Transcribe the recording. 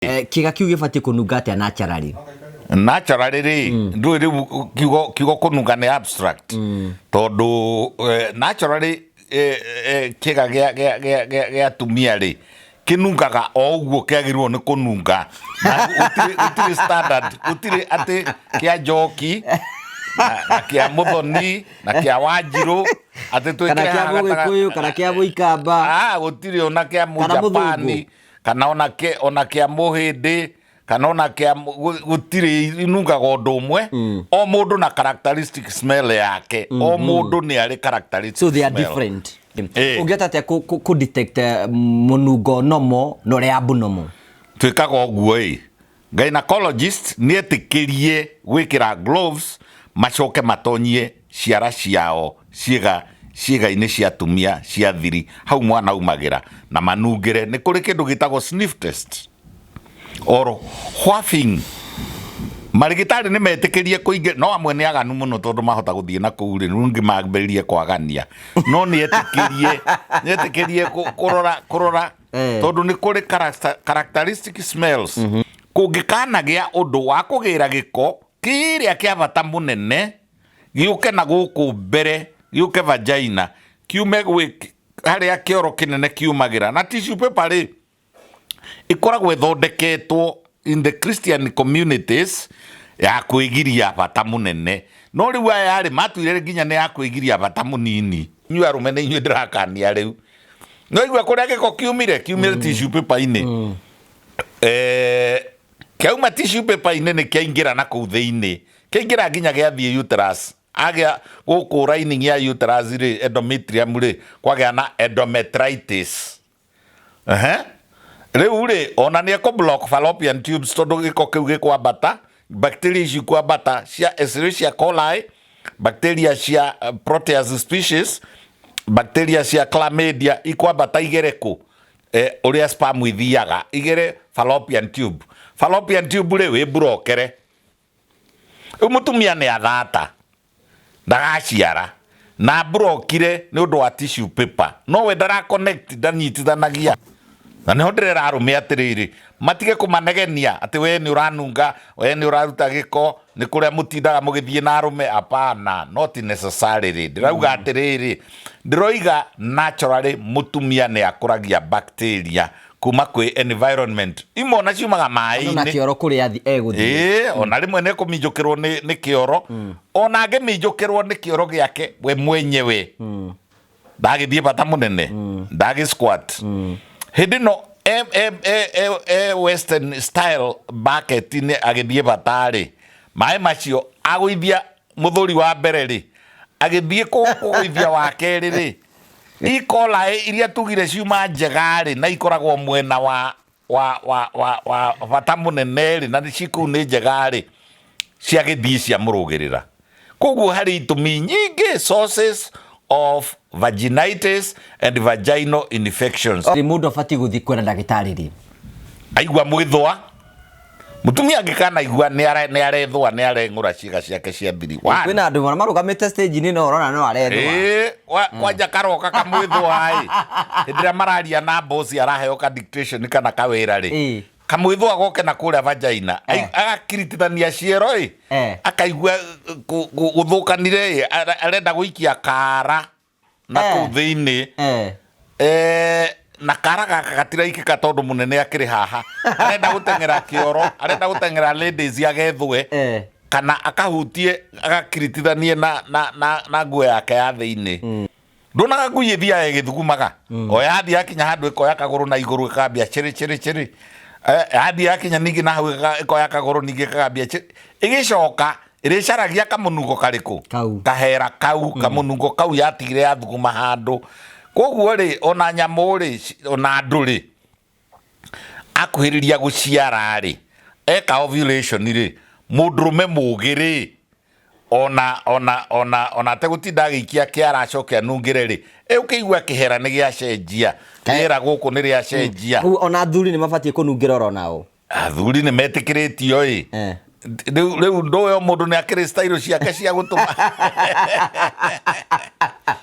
Kiiga kiu gibati kununga atia naturally. Naturally ri ndu ri kiugo kununga ni abstract tondu naturally kiiga gia tumia ri kinungaga o uguo kiagiriirwo ni kununga utiri standard utiri ati kia njoki na kia muthoni na kia wanjiru ati Kana kia Mugikuyu kana kia Muikamba gutiri ona kia Mujapani kana ona kia Muhindi kana ona kia gutiri inungaga undu umwe o mundu na characteristic smell yake o mundu ni ari characteristic so they are different. Ungeta atia ku detect munungo nomo no ria abnormal twikaga uguo gynecologist ni etikirie gwikira gloves macoke matonyie ciara ciao ciigaini cia tumia cia thiri hau mwana umagira na manungire ni kuri kindu gitagwo sniff test or wafing. Marigitari ni metikirie kuinge no amwe ni aganu muno tondu mahota guthie na kuuri rungi magberie kwagania no ni etikirie kurora tondu ni kuri characteristic smells kungikana gia undu wa kugira giko kiria kia bata munene giuke na guku mbere giuke vagina kiume gwik haria kioro kinene kiumagira na tissue paper ri ikoragwo ithondeketwo in the Christian communities ya kwigiria bata munene no riu aya ari matuire nginya ni ya kwigiria bata munini nyu arume ni nyu ndirakania riu no igwa kuria giko kiumire tissue paper ini kiauma tissue paper ini ni kiaingira na kuu thiini kiaingira nginya giathie uterus agia guku lining ya uterus ri endometrium ri kwagea na endometritis riu ri ona ni ko block fallopian tubes tondu giko kiu gikwambata bacteria ici kwambata cia Escherichia coli bacteria cia Proteus species bacteria cia chlamydia ikwambata igereku uria sperm ithiaga igere fallopian tube ri wi brokere mutumia ni athata ndagaciara na brokire ni undu wa tissue paper no we ndara connect ndanyitithanagia na ni ndira arume atiriri matige kumanegenia ati we ni uranunga we ni uraruta giko ni kuria mutindaga mugithie na arume apana not necessarily ndirauga atiriri ndiroiga naturally mutumia ni akuragia bacteria kuma kwi environment imona ciumaga mai-ini na kioro kuria eguthie ona rimwe ne kuminjukirwo ni kioro ona angeminjukirwo ni kioro giake we mwenyewe ndagithie bata munene ndagi squat hindi no western style bucket ni agithie batari mai macio aguithia muthuri wa mbere ri agithie kuguithia wa keri ri ikola iria tugire ciuma njegari na ikoragwo mwena wa bata munene ri na ciku ni njegari cia githie cia murugirira koguo hari itumi nyingi sources of vaginitis and vaginal infections. Mundu afati guthi kwena dagitari ri aigua mwithua mutumia angikana igua ni arethwa ni arengura ciiga ciake cia thiri kwina andu marugamite stage ni no urona no arethwa kwanja karoka kamwithwa hindira mararia na boss araheo ka dictation kana kawira ri kamwithwa goke na kuria vagina agakiritithania ciero akaigua guthukanire arenda guikia kara na kuu thiini na kara gaka gatiraikika tondu munene akiri haha arenda gutengera kioro arenda gutengera ladies agethwe kana akahutie agakiritithanie na nguo yake ya thiini ndonaga ngui ithia igithugumaga o yathi akinya handu ikoya kaguru na iguru ikambia chiri yathi akinya ningi na hau ikoya kaguru ningi ikambia igicoka iricaragia kamunungo kariku kahera kau kamunungo kau yatigire yathuguma handu koguo ri ona nyamu ri ona andu ri akuhiriria guciara ri eka ovulation ri mundurume mugiri ona tegutinda agiikia kiara acoke anungire ri ukiigua kihera ni giacenjia kihera guku ni riacenjia ona thuri ni mabatie kunungira oro nao athuri ni metikiritio riu ndoyo mundu ni akiri style ciake cia gutuma